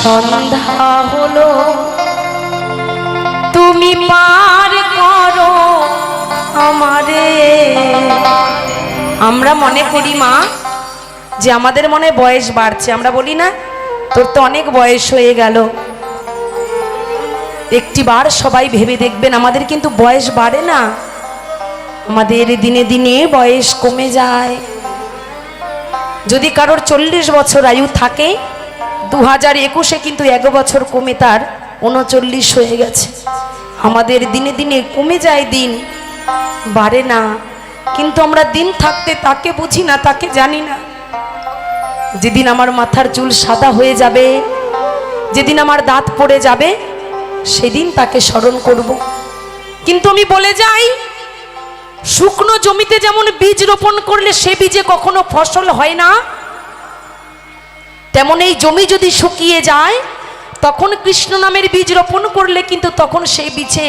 সন্ধ্যা হলো তুমি পার করো আমারে। আমরা মনে করি মা যে আমাদের মনে বয়স বাড়ছে, আমরা বলি না তোর তো অনেক বয়স হয়ে গেল। একটিবার সবাই ভেবে দেখবেন আমাদের কিন্তু বয়স বাড়ে না, আমাদের দিনে দিনে বয়স কমে যায়। যদি কারোর 40 বছর আয়ু থাকে 2021-এ কিন্তু 1 বছর কমে তার 39 হয়ে গেছে। আমাদের দিনে দিনে কমে যায়, দিন বাড়ে না। কিন্তু আমরা দিন থাকতে তাকে বুঝি না, তাকে জানি না। যেদিন আমার মাথার চুল সাদা হয়ে যাবে, যেদিন আমার দাঁত পড়ে যাবে, সেদিন তাকে স্মরণ করব। কিন্তু আমি বলে যাই, শুকনো জমিতে যেমন বীজ রোপণ করলে সে বীজে কখনো ফসল হয় না, তেমন এই জমি যদি শুকিয়ে যায় তখন কৃষ্ণ নামের বীজ রোপণ করলে কিন্তু তখন সেই বীজে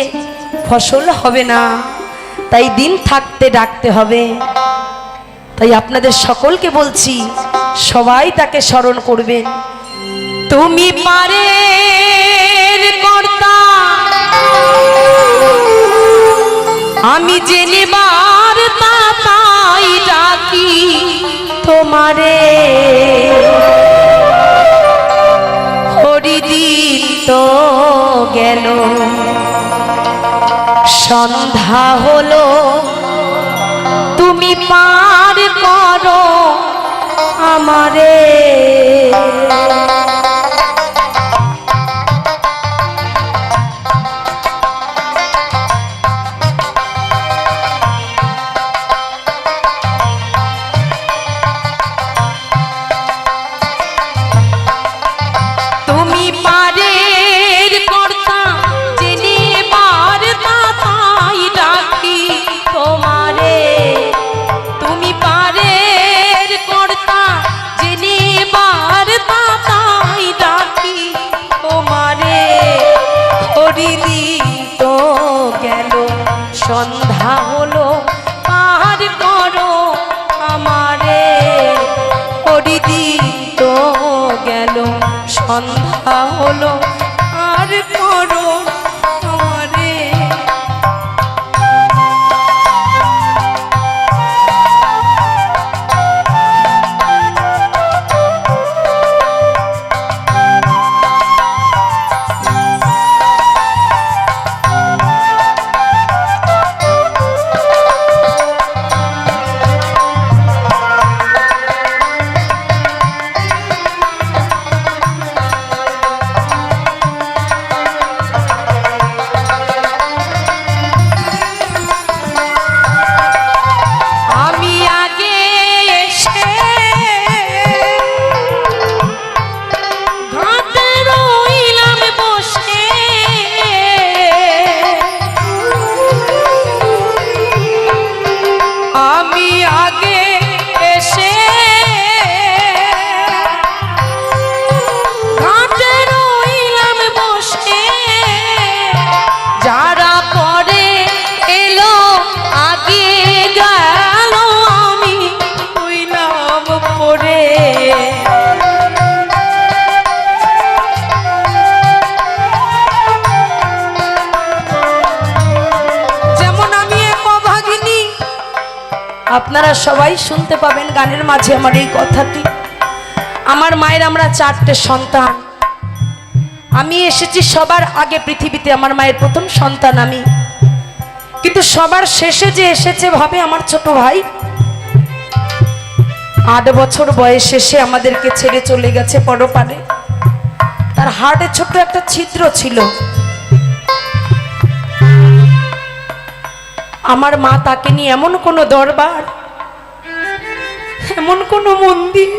ফসল হবে না। তাই দিন থাকতে ডাকতে হবে। তাই আপনাদের সকলকে বলছি, সবাই তাকে স্মরণ করবেন। তুমি পারের কর্তা, আমি জেনেবার তাই ডাকি তোমারে। হরিদিন তো গেল, সন্ধ্যা হলো তুমি পার করো আমারে। সন্ধ্যা হলো পার করো আমারে। হরিদিন তো গেল, সন্ধ্যা হলো পার করো আমারে। আপনারা সবাই শুনতে পাবেন গানের মাঝে আমার এই কথাটি। আমার মায়ের আমরা 4টে সন্তান। আমি এসেছি সবার আগে পৃথিবীতে, আমার মায়ের প্রথম সন্তান আমি। কিন্তু সবার শেষে যে এসেছে ভাবে আমার ছোট ভাই, 8 বছর বয়সে সে আমাদেরকে ছেড়ে চলে গেছে পরপারে। তার হার্টে ছোট্ট একটা ছিদ্র ছিল। আমার মা তাকে নিয়ে এমন কোনো দরবার, এমন কোনো মন্দির,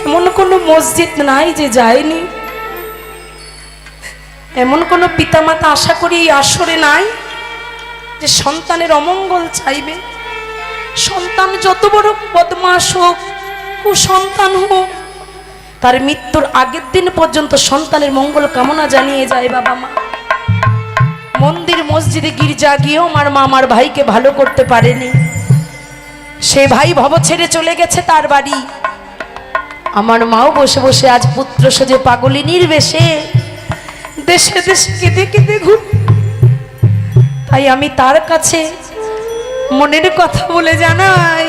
এমন কোনো মসজিদ নাই যে যায়নি। এমন কোনো পিতামাতা আশা করি এই আসরে নাই যে সন্তানের অমঙ্গল চাইবে। সন্তান যত বড় বদমাশ হোক, কুসন্তান হোক, তার মৃত্যুর আগের দিন পর্যন্ত সন্তানের মঙ্গল কামনা জানিয়ে যায় বাবা মা। মন্দির মসজিদে গির্জা গিয়েও আমার মা আমার ভাইকে ভালো করতে পারেনি। সে ভাই ভব ছেড়ে চলে গেছে তার বাড়ি। আমার মাও বসে বসে আজ পুত্র সেজে পাগলিনীর বেশে দেশে দেশে কেঁদে কেঁদে ঘুর। তাই আমি তার কাছে মনের কথা বলে জানাই,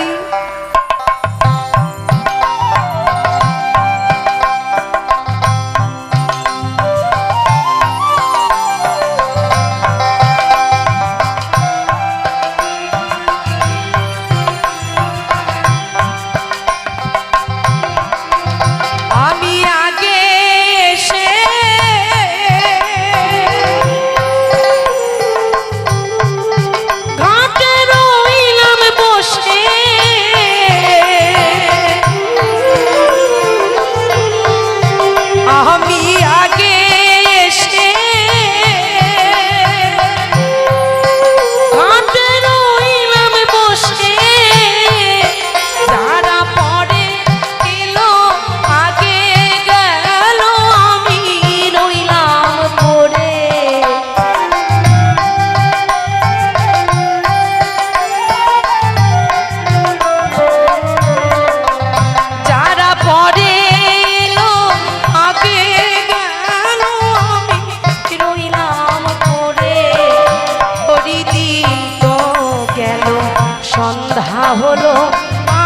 হলো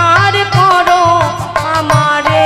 আর করো আমারে।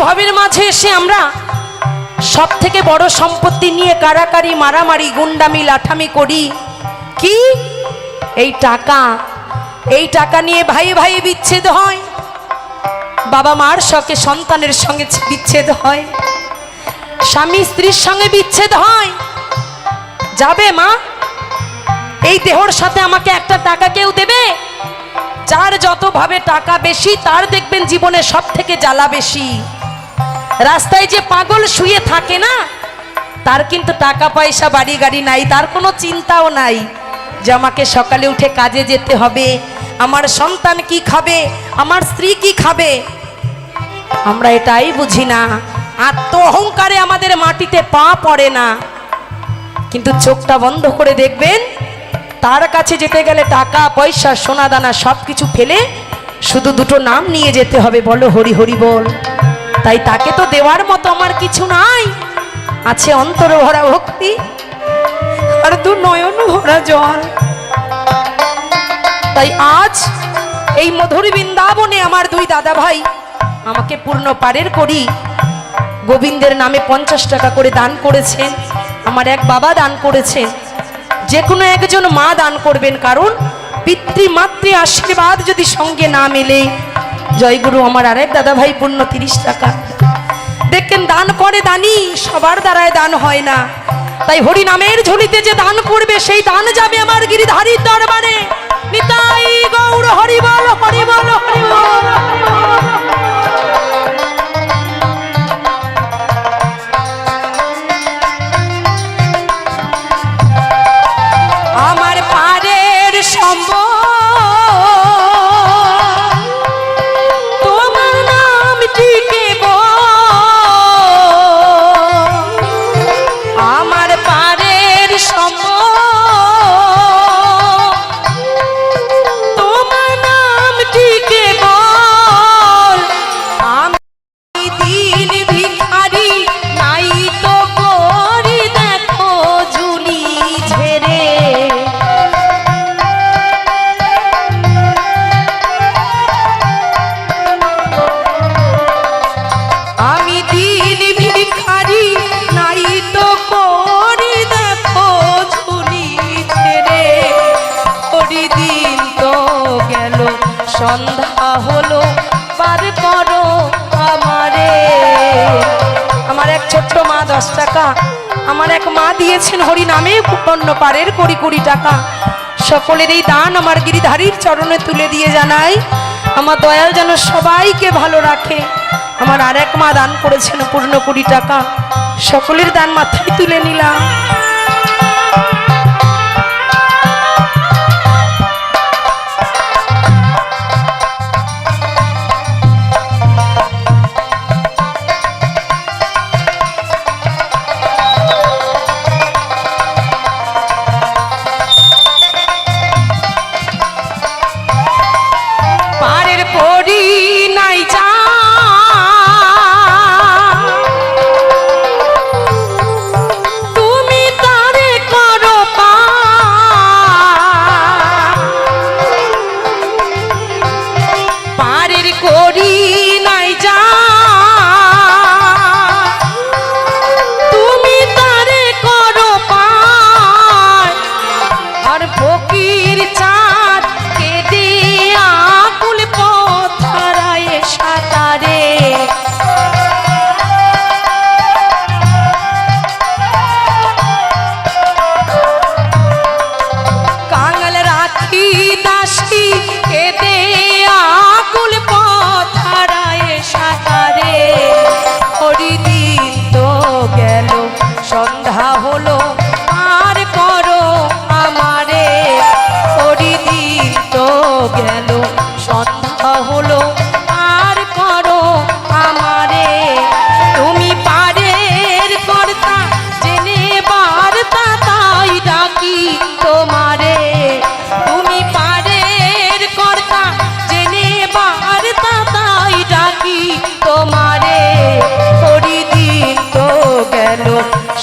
ভবের মাঝে এসে আমরা সব থেকে বড় সম্পত্তি নিয়ে কারাকারি মারামারি গুন্ডামি লাঠামি করি কি এই টাকা নিয়ে ভাই ভাই বিচ্ছেদ হয়, বাবা মার শখে সন্তানের সঙ্গে বিচ্ছেদ হয়, স্বামী স্ত্রীর সঙ্গে বিচ্ছেদ হয়। যাবে মা, এই দেহর সাথে আমাকে একটা টাকা কেউ দেবে? যার যত ভাবে টাকা বেশি তার দেখবেন জীবনে সব থেকে জ্বালা বেশি। রাস্তায় যে পাগল শুয়ে থাকে না, তার কিন্তু টাকা পয়সা বাড়ি গাড়ি নাই, তার কোনো চিন্তাও নাই যে আমাকে সকালে উঠে কাজে যেতে হবে, আমার সন্তান কি খাবে, আমার স্ত্রী কি খাবে। আমরা এটাই বুঝি না, আত্ম অহংকারে আমাদের মাটিতে পা পড়ে না। কিন্তু চোখটা বন্ধ করে দেখবেন, তার কাছে যেতে গেলে টাকা পয়সা সোনা দানা সব কিছু ফেলে শুধু দুটো নাম নিয়ে যেতে হবে, বলো হরি হরি বল। তাই তাকে তো দেওয়ার মতো আমার কিছু নাই, আছে অন্তর ভরা ভক্তি আর দু নয়ন ভরা জল। তাই আজ এই মধুর বৃন্দাবনে আমার দুই দাদা ভাই আমাকে পূর্ণ পারের করি গোবিন্দের নামে 50 টাকা করে দান করেছেন, আমার এক বাবা দান করেছেন। যে কোনো একজন মা দান করবেন, কারণ পিতৃমাতৃ আশীর্বাদ যদি সঙ্গে না মেলে। জয়গুরু আমার আরেক দাদা ভাই পূর্ণ 30 টাকা দেখেন দান করে, দানি সবার দ্বারায় দান হয় না। তাই হরি নামের ঝুলিতে যে দান করবে সেই দান যাবে আমার গিরিধারীর দরবারে। নিতাই গৌর হরি বল হরি বল হরি বল। আমার পারের সম্ভব সন্ধ্যা হলো পার করো আমারে। আমার এক ছোট্ট মা 10 টাকা, আমার এক মা দিয়েছেন হরি নামে অন্য পারের 20 টাকা। সকলের এই দান আমার গিরিধারীর চরণে তুলে দিয়ে জানাই আমার দয়াল যেন সবাইকে ভালো রাখে। আমার আর এক মা দান করেছেন পূর্ণ 20 টাকা, সকলের দান মাথায় তুলে নিলাম।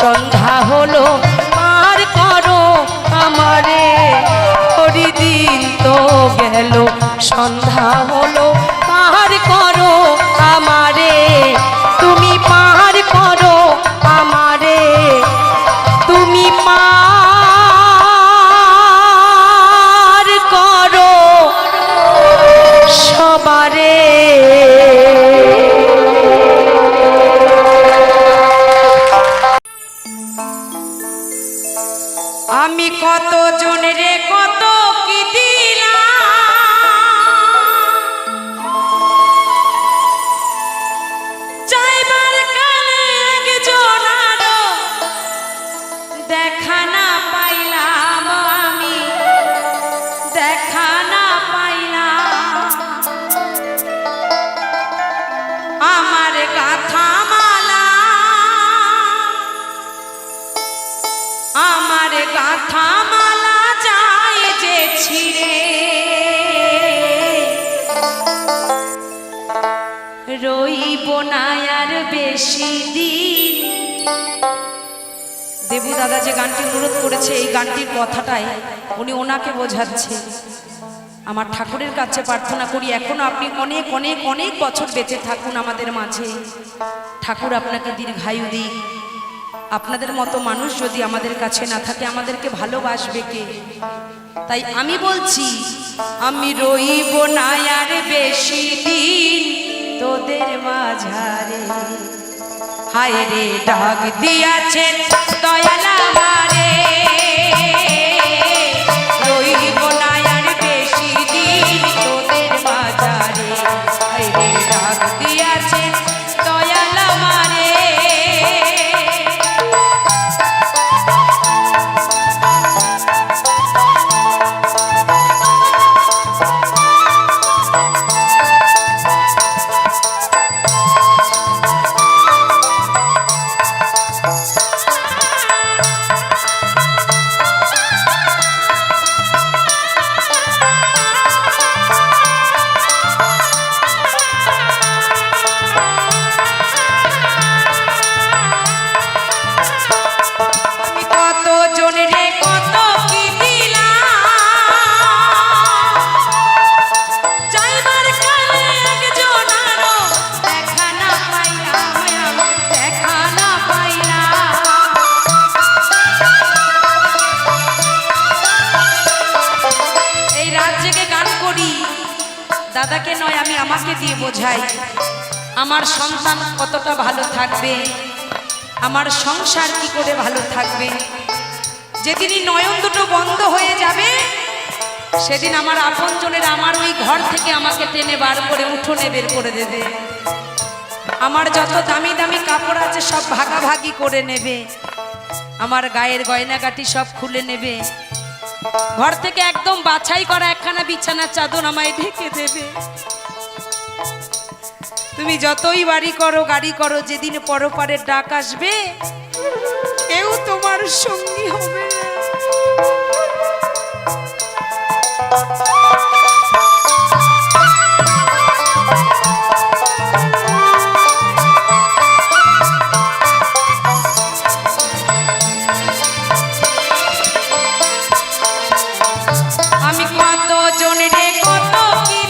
সন্ধ্যা হলো পার করো আমারে, হরিদিন তো গেল সন্ধ্যা হলো পার করো আমারে, তুমি পার করো আমারে, তুমি পার করো সবারে। আমি কত জনের কত কি দিলাম, চাইবার কালে একজনারও দেখা না পাইলাম, আমি দেখা না পাইলাম। আমার গাথা মালা, আমার গাথা মালা যায় যে ছিঁড়ে, রইব না আর বেশি দিন। দেবু দাদা যে গানটি অনুরোধ করেছে, এই গানটির কথাটাই উনি ওনাকে বোঝাচ্ছে। আমার ঠাকুরের কাছে প্রার্থনা করি এখনো আপনি অনেক অনেক অনেক বছর বেঁচে থাকুন আমাদের মাঝে, ঠাকুর আপনাকে দীর্ঘায়ু দিক। আপনাদের মতো মানুষ যদি আমাদের কাছে না থাকে আমাদেরকে ভালোবাসবে কে? তাই আমি বলছি আমি রইব না আর বেশি দিন তোদের মাঝারে। হায় রে ডাক দিয়াছেন দয়াল আমারে, রইব না আর বেশি দিন তোদের মাঝারে। হায় রে ডাক দিয়াছেন দয়াল আমারে। দাদাকে নয়, আমি আমাকে দিয়ে বোঝাই আমার সন্তান কতটা ভালো থাকবে, আমার সংসার কি করে ভালো থাকবে। যেদিনই নয়ন দুটো বন্ধ হয়ে যাবে সেদিন আমার আপনজনেরা আমার ওই ঘর থেকে আমাকে টেনে বার করে উঠোনে বের করে দেবে। আমার যত দামি দামি কাপড় আছে সব ভাগাভাগি করে নেবে, আমার গায়ের গয়নাগাটি সব খুলে নেবে, ঘর থেকে একদম বাছাই করা একখানা বিছানার চাদর আমায় ঢেকে দেবে। তুমি যতই বাড়ি করো গাড়ি করো, যেদিন পরপারের ডাক আসবে কেউ তোমার সঙ্গী হবে না। আমি কত জনের কত কি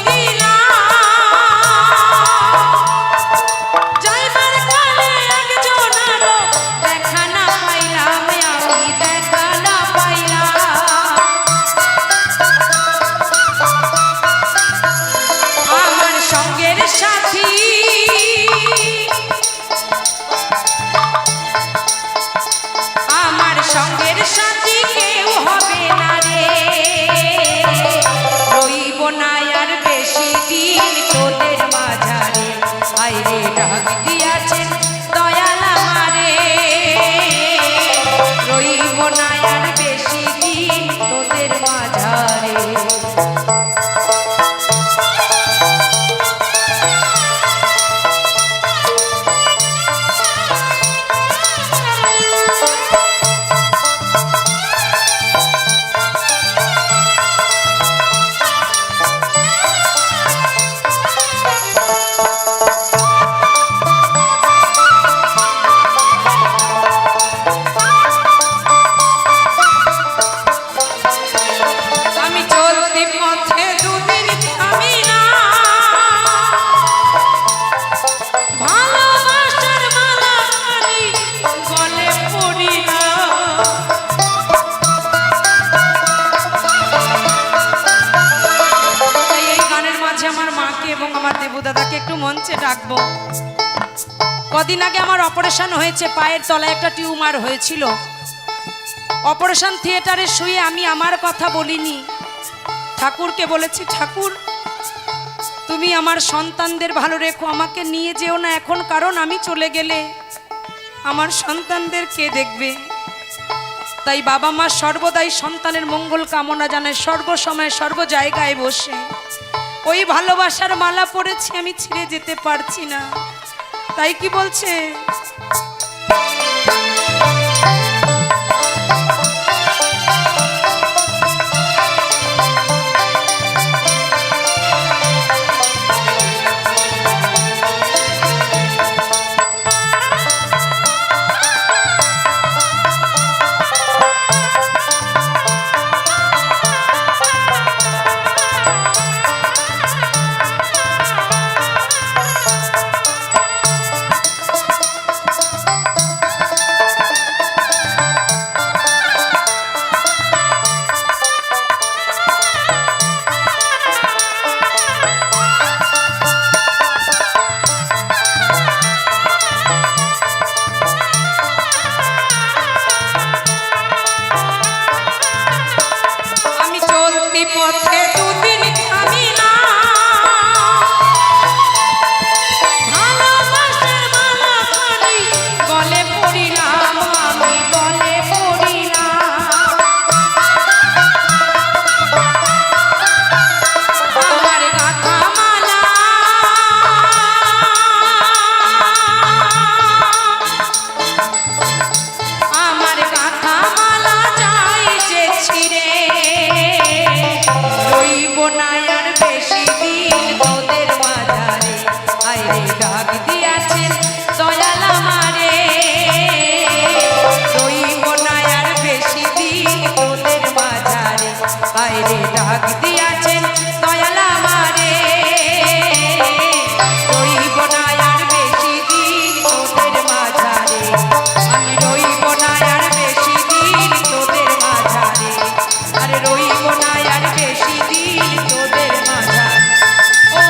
সঙ্গের সাথী কেউ হবে না রে, রইব না আর বেশি দিন তোদের মাঝারে, আইরে ডাক দিয়াছেন দয়াল আমারে, রইব না আর বেশি দিন তোদের মাঝারে। দাদাকে একটু মঞ্চে ডাকবো। কদিন আগে আমার অপারেশন হয়েছে, পায়ের তলায় একটা টিউমার হয়েছিল। অপারেশন থিয়েটারে শুয়ে আমি আমার কথা বলিনি, ঠাকুরকে বলেছি, ঠাকুর তুমি আমার সন্তানদের ভালো রেখো, আমাকে নিয়ে যেও না এখন, কারণ আমি চলে গেলে আমার সন্তানদের কে দেখবে। তাই বাবা মা সর্বদাই সন্তানের মঙ্গল কামনা জানায়, সর্বসময় সর্ব জায়গায় বসে। ওই ভালোবাসার মালা পড়েছি, আমি ছিঁড়ে যেতে পারছি না। তাই কি বলছে, পথে দুদিন আমি না, ভালোবাসার মালা খানি গলে পড়িলাম, আমি গলে পড়িলাম। আমার গাথা মালা আমার গাথা মালা যাই যে ছিঁড়ে, রইব না আর বেশি দিন তোদের মাঝারে, আইরে ডাক দিয়াছেন দয়াল আমারে, রইব না আর বেশি দিন তোদের মাঝারে, আইরে ডাক দিয়াছেন দয়াল আমারে, রইব না আর বেশি দিন তোদের মাঝারে, আমি রইব না আর বেশি দিন তোদের মাঝারে, আরে রইব না আর বেশি দিন তোদের মাঝারে। ও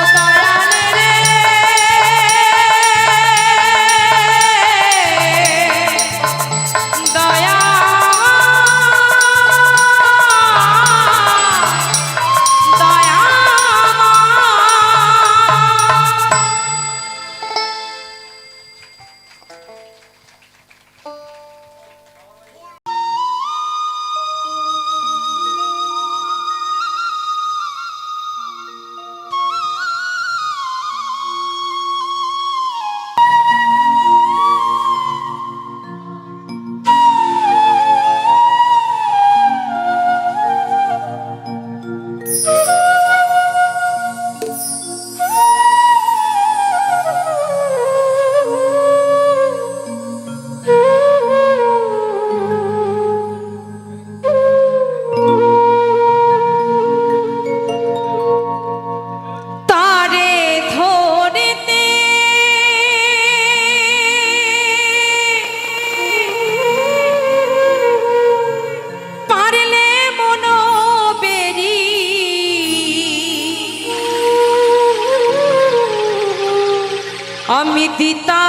দিতা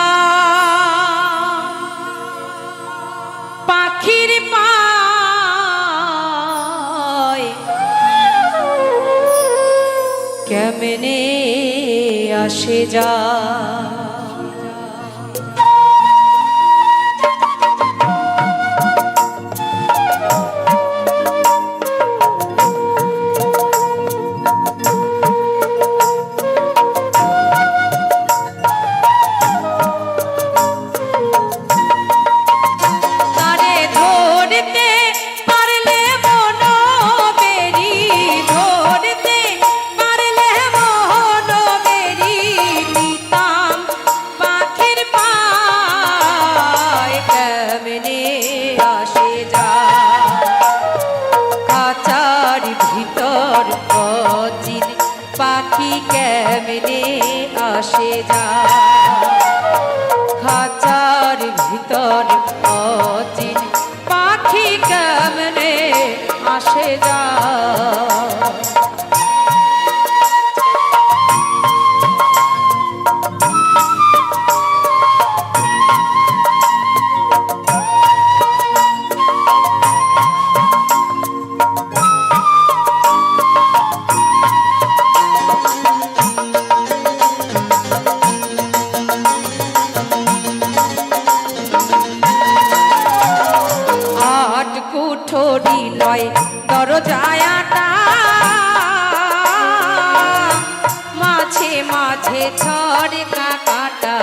পাখির পায় কেমনে আসে যা পাখি কেমনে আসে যা খাঁচার ভিতর অচিন পাখি কেমনে আসে যা কুঠরি নয় দরজায়াটা মাঝে মাঝে ছড়ে কাকাটা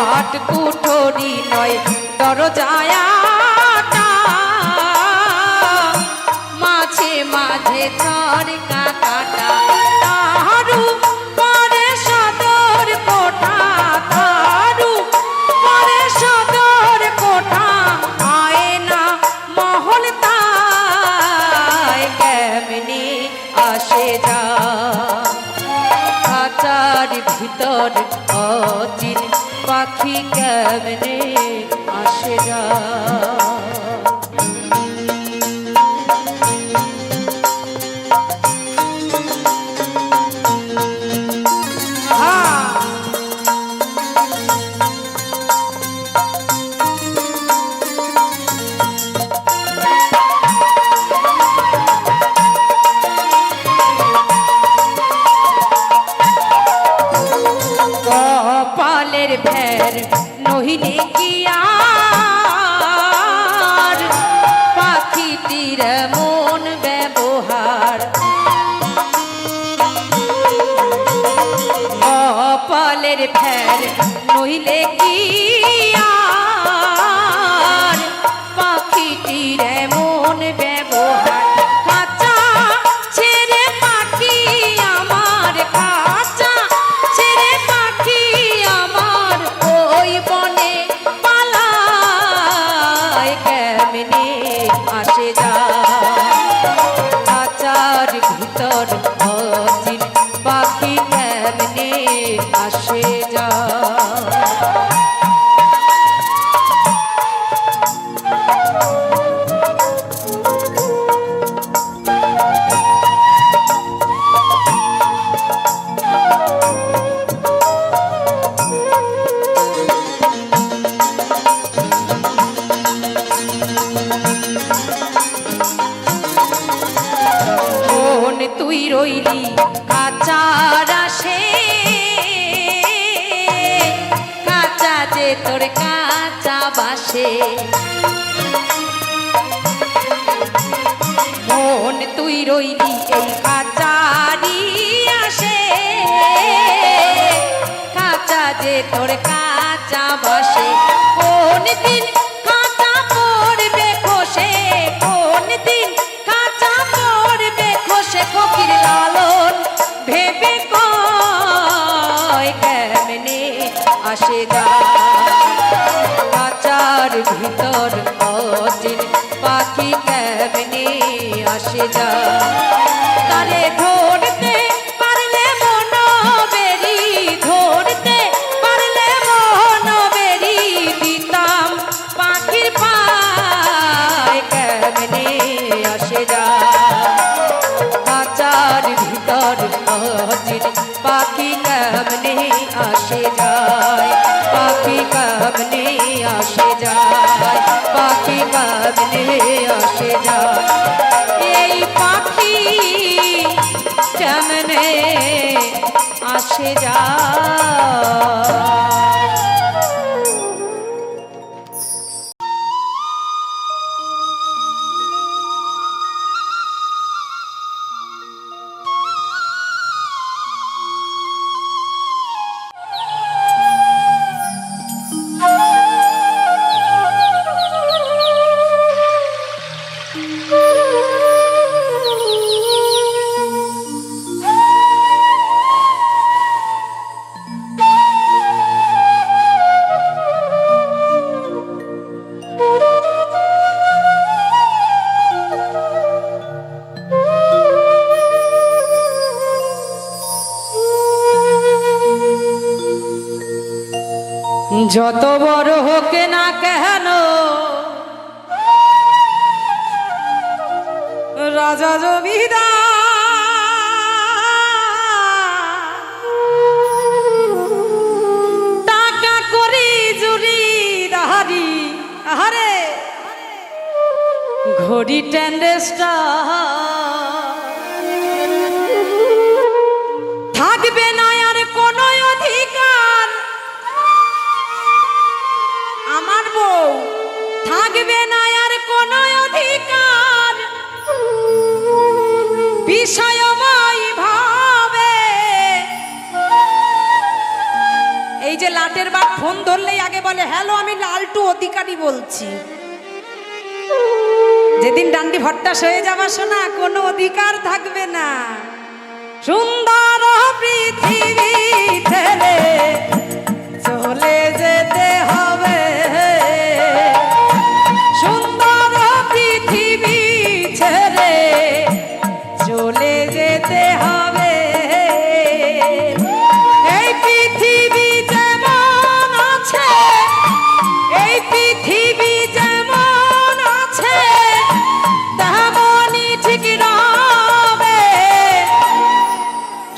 আট কুঠরি নয় দরজায়াটা মাঝে মাঝে ছড়ে কাকাটা তাহারু পরে সদর কোঠা তাহারু সদর কোঠা আয়না মহল তাই কেমনে আসে যা খাঁচার ভিতর অচিন পাখি কেমনে আসে যা কপালের ভের নহিলে কি আর পাখিটির মন ব্যবহার কপালের ভের নহিলে কি আর পাখিটির মন ব্যবহার খাঁচা ছেড়ে পাখি আমার খাঁচা ছেড়ে পাখি আমার ওই বনে পালায় কেমনে আসে যা খাঁচার ভিতর অচিন পাখি কেমনে আসে যা তুই রইলি কাঁচার আসে কাঁচা যে তোর কাঁচা বাসে মন তুই রইলি এই কাঁচারি আসে কাঁচা যে তোর কাঁচা বাসে কোন দিন কাঁচা পড়বে খসে কোন দিন কাঁচা পড়বে খসে ফকির লালন ভেবে কয় কেমনে আসে যা কাঁচার ভিতর অচিন পাখি কেমনে আসে যা তারে ধরতে পারলে মন বেরি ধরতে পারলে মন বেরি দিতাম পাখির পায় কেমনে আসে যা কাঁচার ভিতর আসে যায়, পাখি কাঁদলে আসে যায়। এই পাখি কেমনে আসে যায়। যত বড় হোক না কেন রাজা জমিদার, টাকা করি জুরি দাহারি, আহারে ঘড়ি ট্যান্ডেস্টা থাকবে না আর কোনো অধিকার। আমার বউ থাকবে না আর কোনো অধিকার, বিষয়ময় ভাবে। এই যে লাটের বাট ফোন ধরলেই আগে বলে হ্যালো আমি লালটু অধিকারী বলছি। যেদিন ডান্ডি ভট্টাস হয়ে যাবা শোনা, কোনো অধিকার থাকবে না। সুন্দর পৃথিবী ছেড়ে চলে যেতে হবে, সুন্দর পৃথিবী ছেড়ে চলে যেতে হবে। এই পৃথিবী যেমন আছে, এই পৃথিবী যেমন আছে তেমনই ঠিক রবে।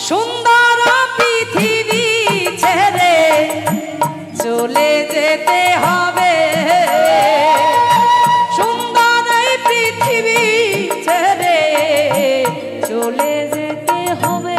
সুন্দর পৃথিবী ছেড়ে চলে যেতে হবে, সুন্দর এই পৃথিবী ছেড়ে চলে যেতে হবে।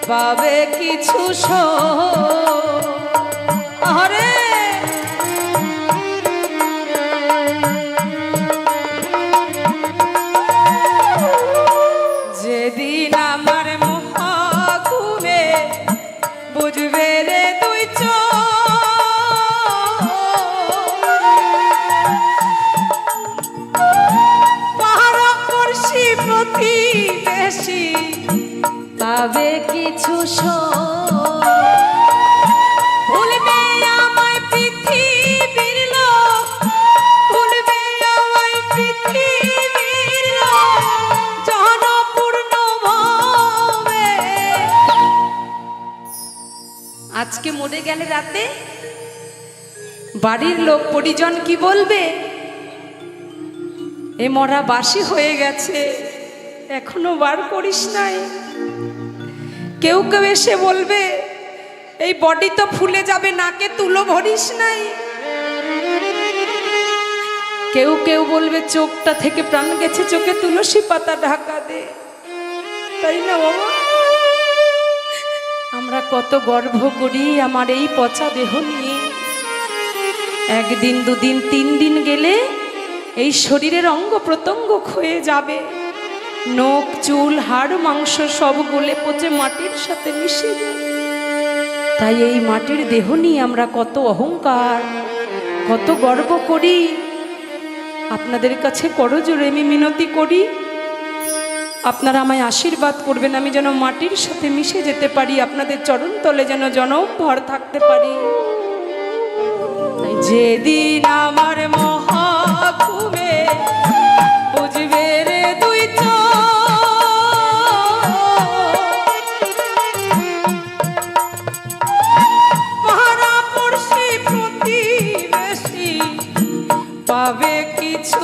পাবে কিছু আরে যেদিন আমার মহা ঘুমে বুঝবে রে তুই পাড়াপড়শি প্রতিবেশী পাবে কিছু ভুলবে আমায় পৃথিবীর লোক, ভুলবে আমায় পৃথিবীর লোক জনপূর্ণ ভাবে। আজকে মরে গেলে রাতে বাড়ির লোক পরিজন কি বলবে? এ মরা বাসি হয়ে গেছে, এখনো বার করিস নাই। কেউ কেউ এসে বলবে এই বডি তো ফুলে যাবে, নাকে তুলো ভরিস নাই। কেউ কেউ বলবে চোখটা থেকে প্রাণ গেছে, চোখে তুলসী পাতা ঢাকা দে। তাই না বাবা? আমরা কত গর্ব করি আমার এই পচা দেহ নিয়ে। একদিন দুদিন তিন দিন গেলে এই শরীরের অঙ্গ প্রত্যঙ্গ ক্ষয়ে যাবে, নখ চুল হাড় মাংস সব গলে পচে মাটির সাথে মিশে যাবে। তাই এই মাটির দেহ নিয়ে আমরা কত অহংকার, কত গর্ব করি। আপনাদের কাছে করজোড়ে আমি মিনতি করি, আপনারা আমায় আশীর্বাদ করবেন, আমি যেন মাটির সাথে মিশে যেতে পারি, আপনাদের চরণ তলে যেন জনম ভর থাকতে পারি। যেদিন আমার মহাকুমে বুঝবে রে দুই পাড়াপড়শি প্রতিবেশী পাবে কিছু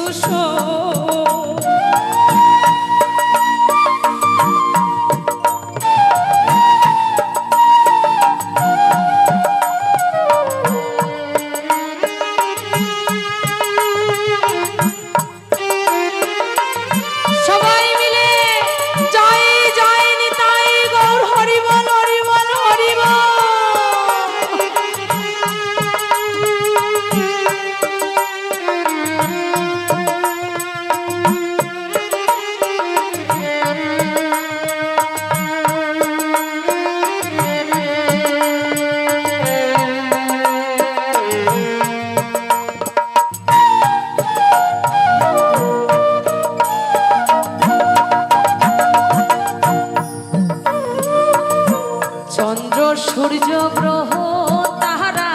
চন্দ্র সূর্য গ্রহ তারা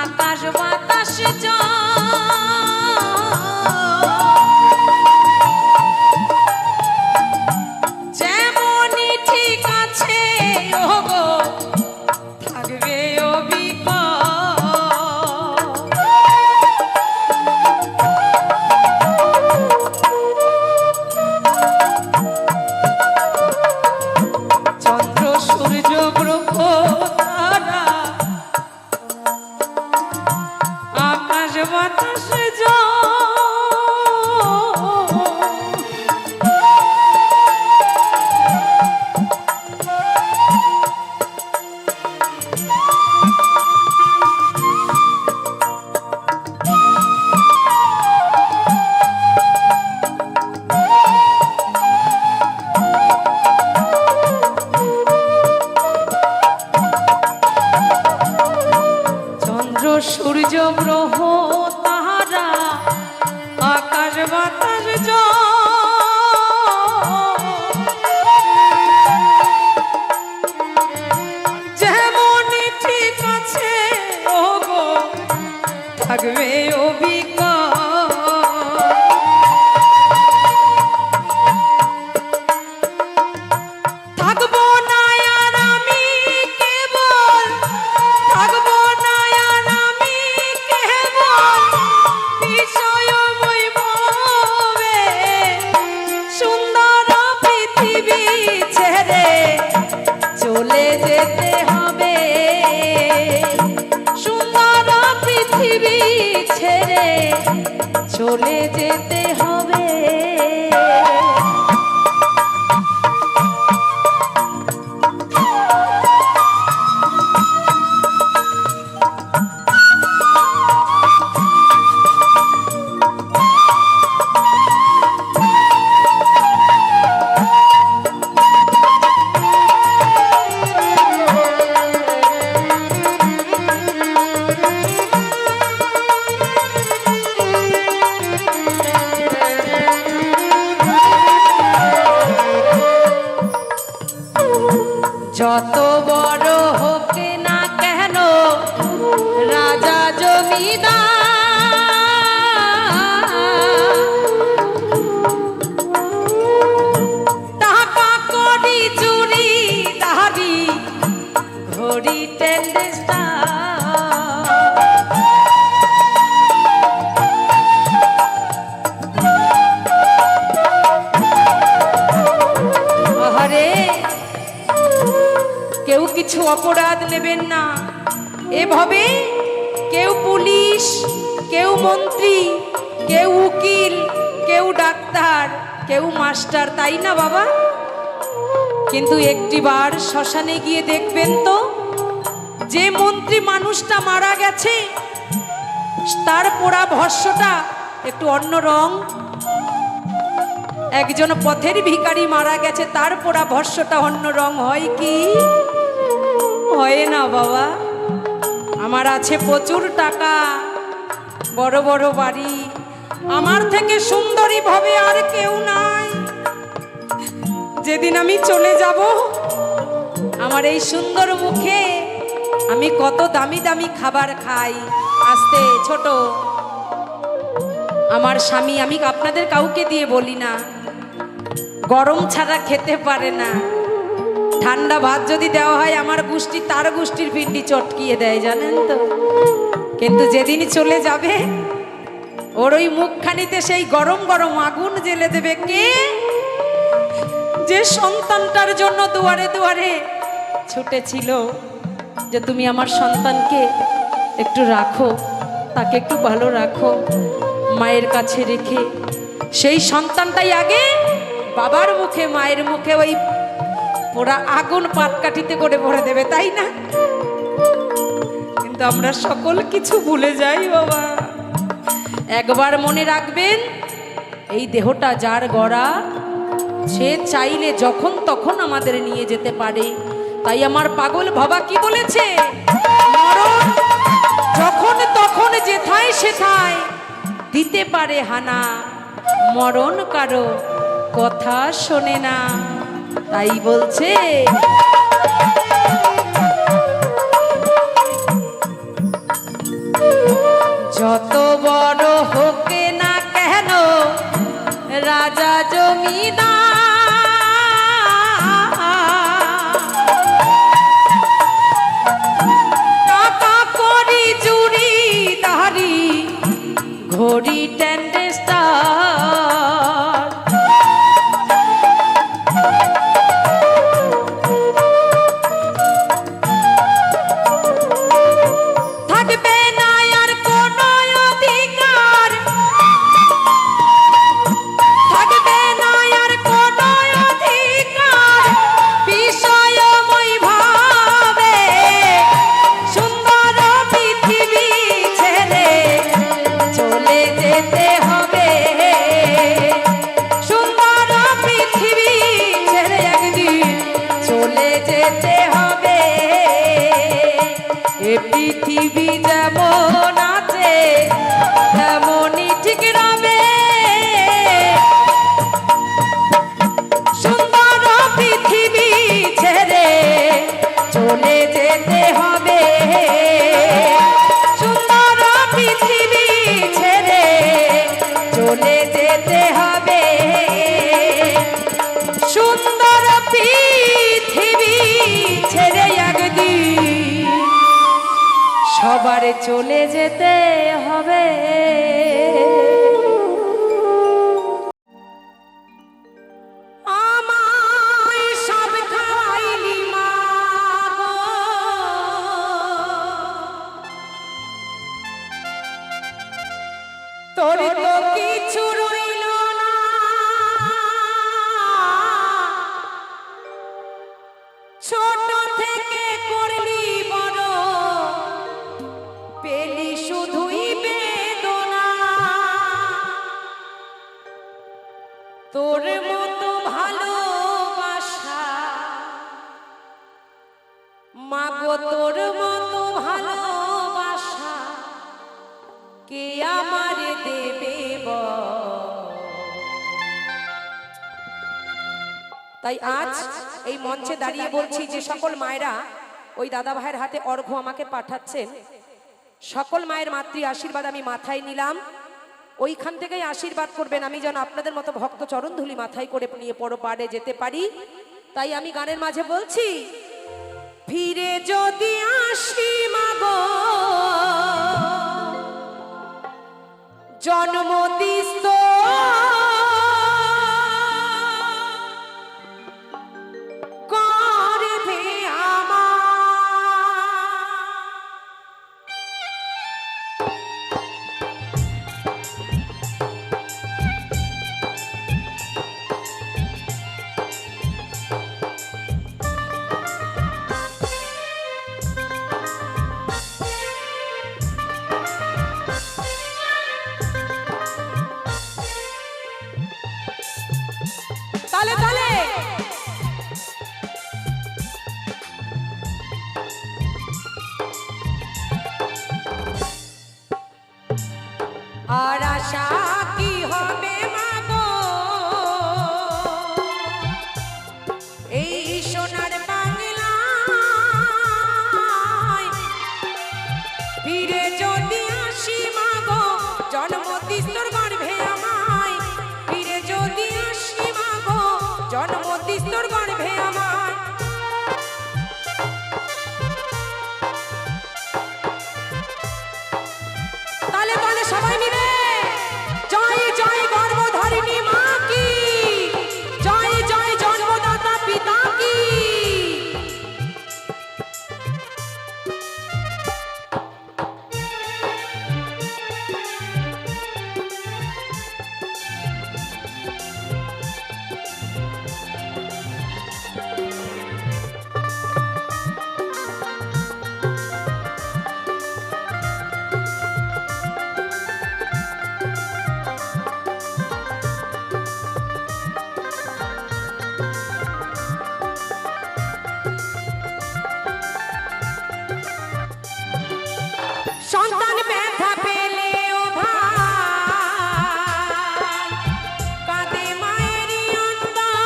আকাশ বাতাস যেমনই ঠিক আছে ওগো থাকবে সূর্য গ্রহ তারা আকাশ বাতাস যেমনই ঠিক আছে ওগো থাকবে চলে যেতে হবে। যত বড় হোক না কেন রাজা জমিদার টাকা করি চুরি দাবি ঘড়ি কেউ কিছু অপরাধ নেবেন না। এভাবে কেউ পুলিশ, কেউ মন্ত্রী, কেউ উকিল, কেউ ডাক্তার, কেউ মাস্টার, তাই না বাবা? কিন্তু একটিবার শ্মশানে গিয়ে দেখবেন তো, যে মন্ত্রী মানুষটা মারা গেছে তার পোড়া ভস্মটা একটু অন্য রং, একজন পথের ভিখারি মারা গেছে তার পোড়া ভস্মটা অন্য রং হয় কি হয় না বাবা। আমার আছে প্রচুর টাকা, বড় বড় বাড়ি, আমার থেকে সুন্দরী ভাবে আর কেউ নাই। যেদিন আমি চলে যাব, আমার এই সুন্দর মুখে আমি কত দামি দামি খাবার খাই। আস্তে ছোট, আমার স্বামী, আমি আপনাদের কাউকে দিয়ে বলি না, গরম ছাড়া খেতে পারে না। ঠান্ডা ভাত যদি দেওয়া হয় আমার গোষ্ঠী তার গোষ্ঠীর পিণ্ডি চটকিয়ে দেয়, জানেন তো। কিন্তু যেদিন চলে যাবে, ওর ওই মুখখানিতে সেই গরম গরম আগুন জ্বেলে দেবে কে? যে সন্তানটার জন্য দুয়ারে দুয়ারে ছুটেছিল, যে তুমি আমার সন্তানকে একটু রাখো, তাকে একটু ভালো রাখো, মায়ের কাছে রেখে। সেই সন্তানটাই আগে বাবার মুখে, মায়ের মুখে ওই পোড়া আগুন পাটকাঠিতে করে ভরে দেবে, তাই না? কিন্তু আমরা সকল কিছু ভুলে যাই বাবা। একবার মনে রাখবেন, এই দেহটা যার গড়া, সে চাইলে যখন তখন আমাদের নিয়ে যেতে পারে। তাই আমার পাগল বাবা কি বলেছে, মরণ যখন তখন যেথায় সেথায় দিতে পারে হানা, মরণ কারো কথা শোনে না। তাই বলছে যত বড় হোক না কেন রাজা জমিদার, টাকা করি চুরি দাড়ি ঘড়ি টেন্ডেস্টার, থাকবে না আর কোনো অধিকার, থাকবে না আর কোনো অধিকার বিষয়ময় ভাবে, সুন্দর পৃথিবী ছেড়ে চলে যেতে হবে, সুন্দর পৃথিবী ছেড়ে একদিন চলে যেতে হবে। এ পৃথিবী যেমন আছে তেমনই ঠিক রবে, সুন্দর পৃথিবী ছেড়ে চলে যেতে হবে, সুন্দর পৃথিবী ছেড়ে চলে যেতে হবে, সুন্দর পৃথিবী ছেড়ে একদিন সবার চলে যেতে হবে। আমায় সব খাওয়াইলি মা গো, তোর তো কিছু রইল না, ছোট থেকে করলি বড়, পেলি শুধুই বেদনা, তোর মতো ভালোবাসা মাগো, তোর মতো ভালোবাসা কে আমারে দেবে বল? তাই আজ এই মঞ্চে দাঁড়িয়ে বলছি, যে সকল মায়েরা ওই দাদা ভাইয়ের হাতে অর্ঘ্য আমাকে পাঠাচ্ছেন, সকল মায়ের মাতৃ আশীর্বাদ আমি মাথায় নিলাম। ওইখান থেকেই আশীর্বাদ করবেন, আমি যেন আপনাদের মতো ভক্ত চরণ ধুলি মাথায় করে নিয়ে পরপারে যেতে পারি। তাই আমি গানের মাঝে বলছি, ফিরে যদি আসি মাগো জন্ম দিস তো করবে আমার, ফিরে যদি আসি মাগো জন্ম দিস তোর গর্ভে আমায়, ফিরে যদি আসি মাগো জন্ম দিস তোর গর্ভে আমায়। তালে তালে সবাই মিলে জয় জয় গর্ভধারিণী মা কি, জয় জয় জন্মদাতা পিতা কি। সন্তান ব্যথা পেলে ও ভাই কাঁদে মায়েরই অন্তর,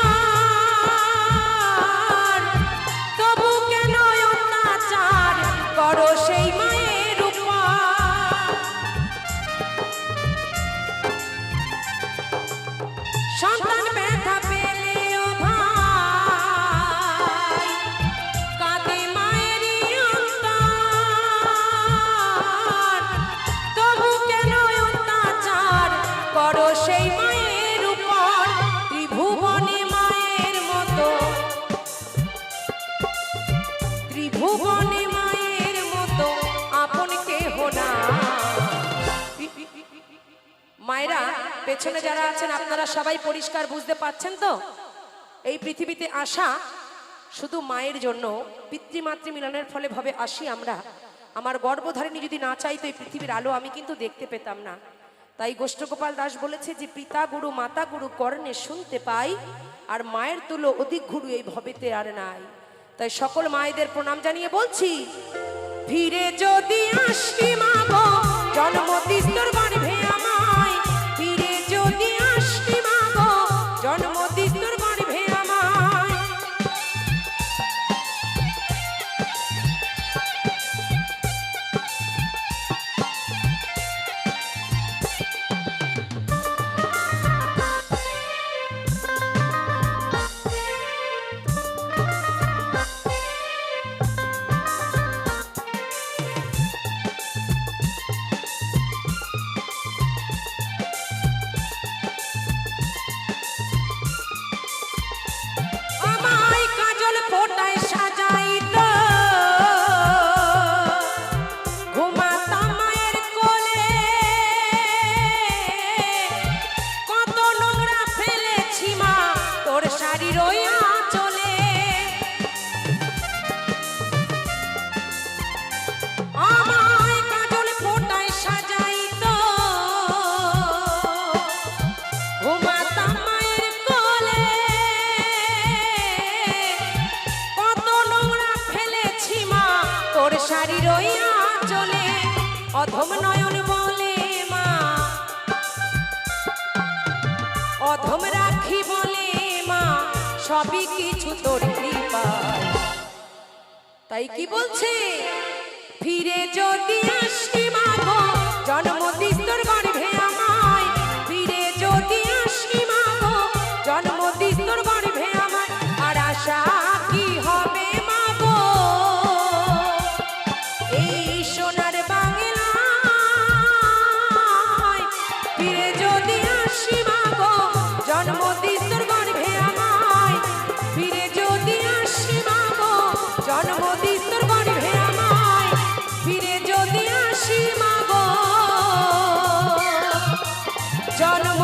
তবু কেন অত্যাচার করো সেই মায়ের উপর। সন্তান ব্যথা পেলে ও ভাই কাঁদে মায়েরই অন্তর, তবু কেন অত্যাচার করো সেই মায়ের উপর। ত্রিভুবনে মায়ের মতো, ত্রিভুবনে মায়ের মতো আপন কেহ না। মায়েরা পেছনে যারা আছেন আপনারা সবাই পরিষ্কার বুঝতে পারছেন তো? এই পৃথিবীতে আসা শুধু মায়ের জন্য, পিতৃমাতৃ মিলনের ফলে ভাবে আসি আমরা। আমার গর্ভধারিণী যদি না চাইতো এই পৃথিবীর আলো আমি কিন্তু দেখতে পেতাম না। তাই গোষ্ঠগোপাল দাস বলেছে যে পিতা গুরু মাতা গুরু কর্ণে শুনতে পাই, আর মায়ের তুলো অধিক গুরু এই ভবেতে আর নাই। তাই সকল মায়েদের প্রণাম জানিয়ে বলছি, ফিরে যদি আসি মাগো জন্ম দিস তোর গর্ভে আমায়, ফিরে যদি আসি মাগো জন্ম দিস তোর গর্ভে আমায়। আমায় কাজল ফোটায় সাজাইতো, ঘুমাতাম মায়ের কোলে, কত নোংরা ফেলেছি মা তোর শাড়ির ওই আঁচলে। আমায় কাজল ফোটায় সাজাইতো, ঘুমাতাম মায়ের কোলে, কত নোংরা ফেলেছি মা তোর শাড়ির ওই আঁচলে। অধম নয়ন বলে মা, অধম রাখি বলে মা, সবই কিছু তোর কৃপায়। তাই কি বলছে, ফিরে যদি আসি মাগো জন্ম দিস তোর গর্ভে আমায়, ফিরে যদি আসি মাগো জন্ম দিস তোর গর্ভে আমায়। আর আশা কি হবে মাগো এই সোনার বাংলায়, ফিরে যদি আসি মাগো জন্ম দিস তোর গর্ভে আমায়, ফিরে যদি আসি মাগো জন্ম দিস তোর গর্ভে আমায়, ফিরে যদি আসি মাগো জন্ম